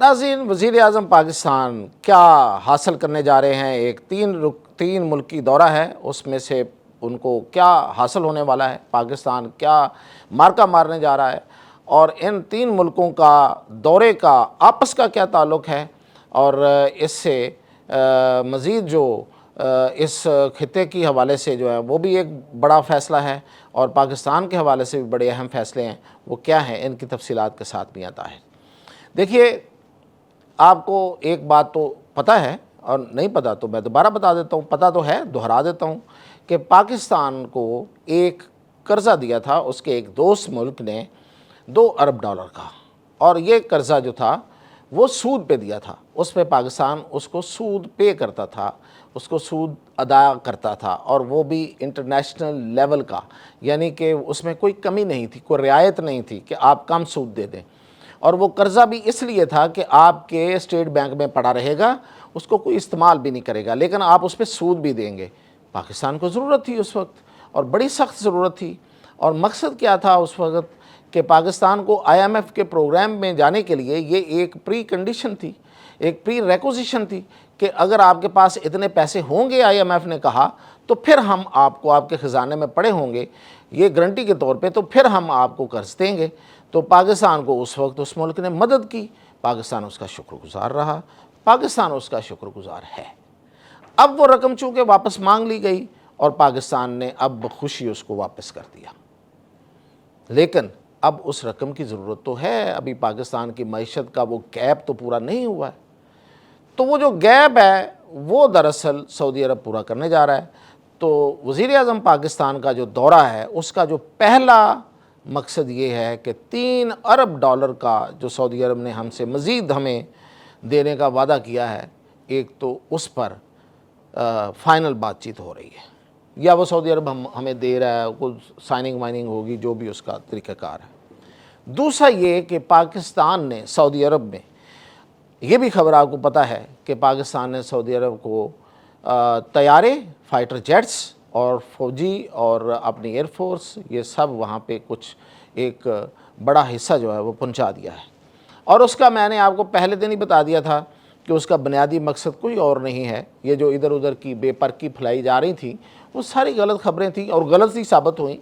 ناظرین، وزیر اعظم پاکستان کیا حاصل کرنے جا رہے ہیں؟ ایک تین ملکی دورہ ہے، اس میں سے ان کو کیا حاصل ہونے والا ہے؟ پاکستان کیا مارکا مارنے جا رہا ہے؟ اور ان تین ملکوں کا دورے کا آپس کا کیا تعلق ہے؟ اور اس سے مزید جو اس خطے کی حوالے سے جو ہے وہ بھی ایک بڑا فیصلہ ہے، اور پاکستان کے حوالے سے بھی بڑے اہم فیصلے ہیں، وہ کیا ہیں؟ ان کی تفصیلات کے ساتھ میاں طاہر۔ دیکھیے، آپ کو ایک بات تو پتہ ہے، اور نہیں پتہ تو میں دوبارہ بتا دیتا ہوں، پتہ تو ہے دہرا دیتا ہوں، کہ پاکستان کو ایک قرضہ دیا تھا اس کے ایک دوست ملک نے $2 ارب کا، اور یہ قرضہ جو تھا وہ سود پہ دیا تھا، اس پہ پاکستان اس کو سود پے کرتا تھا، اس کو سود ادا کرتا تھا، اور وہ بھی انٹرنیشنل لیول کا، یعنی کہ اس میں کوئی کمی نہیں تھی، کوئی رعایت نہیں تھی کہ آپ کم سود دے دیں۔ اور وہ قرضہ بھی اس لیے تھا کہ آپ کے اسٹیٹ بینک میں پڑا رہے گا، اس کو کوئی استعمال بھی نہیں کرے گا، لیکن آپ اس پہ سود بھی دیں گے۔ پاکستان کو ضرورت تھی اس وقت، اور بڑی سخت ضرورت تھی، اور مقصد کیا تھا اس وقت کہ پاکستان کو IMF کے پروگرام میں جانے کے لیے یہ ایک پری کنڈیشن تھی، ایک پری ریکوزیشن تھی کہ اگر آپ کے پاس اتنے پیسے ہوں گے، IMF نے کہا، تو پھر ہم آپ کو، آپ کے خزانے میں پڑے ہوں گے یہ گارنٹی کے طور پہ، تو پھر ہم آپ کو قرض دیں گے۔ تو پاکستان کو اس وقت اس ملک نے مدد کی، پاکستان اس کا شکر گزار رہا، پاکستان اس کا شکر گزار ہے۔ اب وہ رقم چونکہ واپس مانگ لی گئی، اور پاکستان نے اب بخوشی اس کو واپس کر دیا، لیکن اب اس رقم کی ضرورت تو ہے، ابھی پاکستان کی معیشت کا وہ گیپ تو پورا نہیں ہوا ہے، تو وہ جو گیپ ہے وہ دراصل سعودی عرب پورا کرنے جا رہا ہے۔ تو وزیر اعظم پاکستان کا جو دورہ ہے اس کا جو پہلا مقصد یہ ہے کہ $3 ارب کا جو سعودی عرب نے ہم سے مزید ہمیں دینے کا وعدہ کیا ہے، ایک تو اس پر فائنل بات چیت ہو رہی ہے، یا وہ سعودی عرب ہمیں دے رہا ہے، کچھ سائننگ وائننگ ہوگی، جو بھی اس کا طریقہ کار ہے۔ دوسرا یہ کہ پاکستان نے سعودی عرب میں، یہ بھی خبر آپ کو پتہ ہے کہ پاکستان نے سعودی عرب کو طیارے، فائٹر جیٹس اور فوجی اور اپنی ایئر فورس، یہ سب وہاں پہ کچھ ایک بڑا حصہ جو ہے وہ پہنچا دیا ہے۔ اور اس کا میں نے آپ کو پہلے دن ہی بتا دیا تھا کہ اس کا بنیادی مقصد کوئی اور نہیں ہے، یہ جو ادھر ادھر کی بے پرکی پھیلائی جا رہی تھی وہ ساری غلط خبریں تھیں، اور غلط ہی ثابت ہوئیں،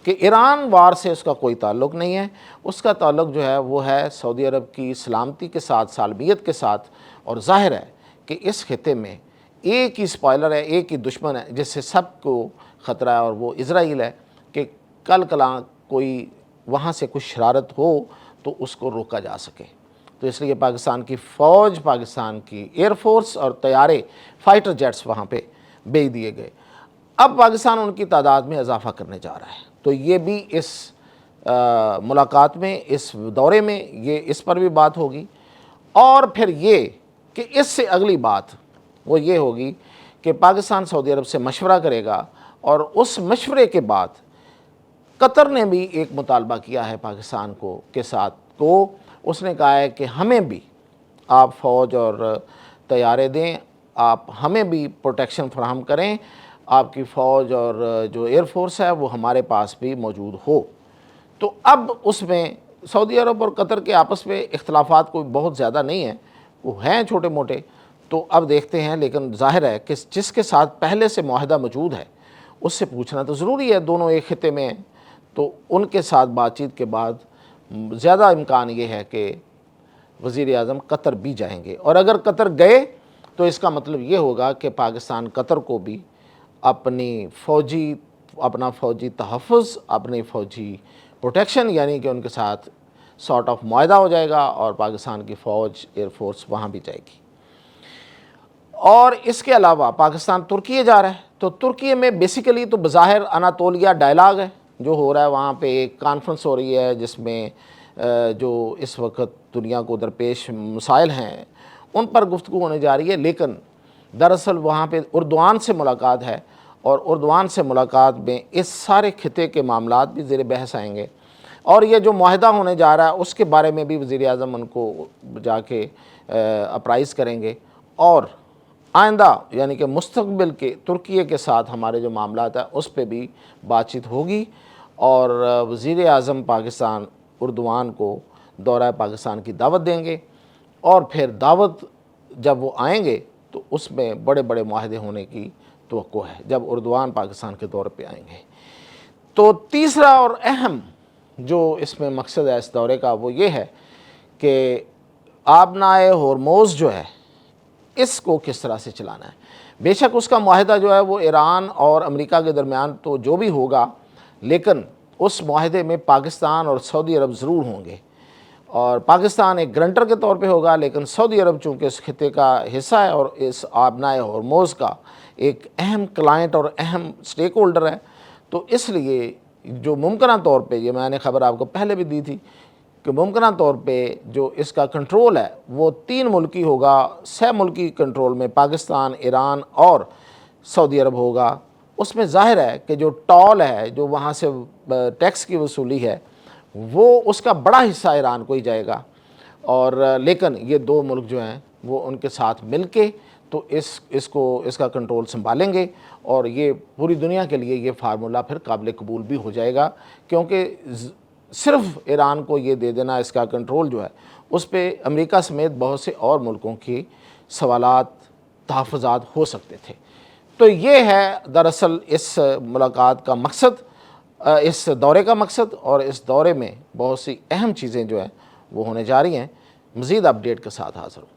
کہ ایران وار سے اس کا کوئی تعلق نہیں ہے، اس کا تعلق جو ہے وہ ہے سعودی عرب کی سلامتی کے ساتھ، سالمیت کے ساتھ۔ اور ظاہر ہے کہ اس خطے میں ایک ہی اسپائلر ہے، ایک ہی دشمن ہے جس سے سب کو خطرہ ہے، اور وہ اسرائیل ہے، کہ کل کلاں کوئی وہاں سے کچھ شرارت ہو تو اس کو روکا جا سکے۔ تو اس لیے پاکستان کی فوج، پاکستان کی ایئر فورس اور طیارے، فائٹر جیٹس وہاں پہ بھیج دیے گئے۔ اب پاکستان ان کی تعداد میں اضافہ کرنے جا رہا ہے، تو یہ بھی اس ملاقات میں، اس دورے میں یہ اس پر بھی بات ہوگی۔ اور پھر یہ کہ اس سے اگلی بات وہ یہ ہوگی کہ پاکستان سعودی عرب سے مشورہ کرے گا، اور اس مشورے کے بعد قطر نے بھی ایک مطالبہ کیا ہے پاکستان کے ساتھ، اس نے کہا ہے کہ ہمیں بھی آپ فوج اور طیارے دیں، آپ ہمیں بھی پروٹیکشن فراہم کریں، آپ کی فوج اور جو ایئر فورس ہے وہ ہمارے پاس بھی موجود ہو۔ تو اب اس میں سعودی عرب اور قطر کے آپس میں اختلافات کوئی بہت زیادہ نہیں ہیں، وہ ہیں چھوٹے موٹے، تو اب دیکھتے ہیں، لیکن ظاہر ہے کہ جس کے ساتھ پہلے سے معاہدہ موجود ہے اس سے پوچھنا تو ضروری ہے، دونوں ایک خطے میں ہیں، تو ان کے ساتھ بات چیت کے بعد زیادہ امکان یہ ہے کہ وزیر اعظم قطر بھی جائیں گے، اور اگر قطر گئے تو اس کا مطلب یہ ہوگا کہ پاکستان قطر کو بھی اپنا فوجی تحفظ، اپنی فوجی پروٹیکشن، یعنی کہ ان کے ساتھ سارٹ آف معاہدہ ہو جائے گا، اور پاکستان کی فوج، ایئر فورس وہاں بھی جائے گی۔ اور اس کے علاوہ پاکستان ترکیے جا رہا ہے، تو ترکیے میں بیسیکلی تو بظاہر اناطولیہ ڈائلاگ ہے جو ہو رہا ہے، وہاں پہ ایک کانفرنس ہو رہی ہے جس میں جو اس وقت دنیا کو درپیش مسائل ہیں ان پر گفتگو ہونے جا رہی ہے، لیکن دراصل وہاں پہ اردوان سے ملاقات ہے، اور اردوان سے ملاقات میں اس سارے خطے کے معاملات بھی زیر بحث آئیں گے، اور یہ جو معاہدہ ہونے جا رہا ہے اس کے بارے میں بھی وزیر اعظم ان کو جا کے اپرائز کریں گے، اور آئندہ یعنی کہ مستقبل کے ترکیے کے ساتھ ہمارے جو معاملات ہیں اس پہ بھی بات چیت ہوگی، اور وزیر اعظم پاکستان اردوان کو دورہ پاکستان کی دعوت دیں گے، اور پھر دعوت جب وہ آئیں گے تو اس میں بڑے بڑے معاہدے ہونے کی توقع ہے جب اردوان پاکستان کے دور پہ آئیں گے۔ تو تیسرا اور اہم جو اس میں مقصد ہے اس دورے کا وہ یہ ہے کہ آبنائے ہرموز جو ہے اس کو کس طرح سے چلانا ہے۔ بے شک اس کا معاہدہ جو ہے وہ ایران اور امریکہ کے درمیان تو جو بھی ہوگا، لیکن اس معاہدے میں پاکستان اور سعودی عرب ضرور ہوں گے، اور پاکستان ایک گرنٹر کے طور پہ ہوگا، لیکن سعودی عرب چونکہ اس خطے کا حصہ ہے اور اس آبنائے ہرموز کا ایک اہم کلائنٹ اور اہم سٹیک ہولڈر ہے، تو اس لیے جو ممکنہ طور پہ، یہ میں نے خبر آپ کو پہلے بھی دی تھی کہ ممکنہ طور پہ جو اس کا کنٹرول ہے وہ 3 ملکی ہوگا، 6 ملکی کنٹرول میں پاکستان، ایران اور سعودی عرب ہوگا۔ اس میں ظاہر ہے کہ جو ٹول ہے، جو وہاں سے ٹیکس کی وصولی ہے، وہ اس کا بڑا حصہ ایران کو ہی جائے گا، اور لیکن یہ 2 ملک جو ہیں وہ ان کے ساتھ مل کے تو اس کا کنٹرول سنبھالیں گے، اور یہ پوری دنیا کے لیے یہ فارمولہ پھر قابل قبول بھی ہو جائے گا، کیونکہ صرف ایران کو یہ دے دینا اس کا کنٹرول جو ہے اس پہ امریکہ سمیت بہت سے اور ملکوں کی سوالات، تحفظات ہو سکتے تھے۔ تو یہ ہے دراصل اس ملاقات کا مقصد، اس دورے کا مقصد، اور اس دورے میں بہت سی اہم چیزیں جو ہیں وہ ہونے جا رہی ہیں۔ مزید اپڈیٹ کے ساتھ حاضر ہوں۔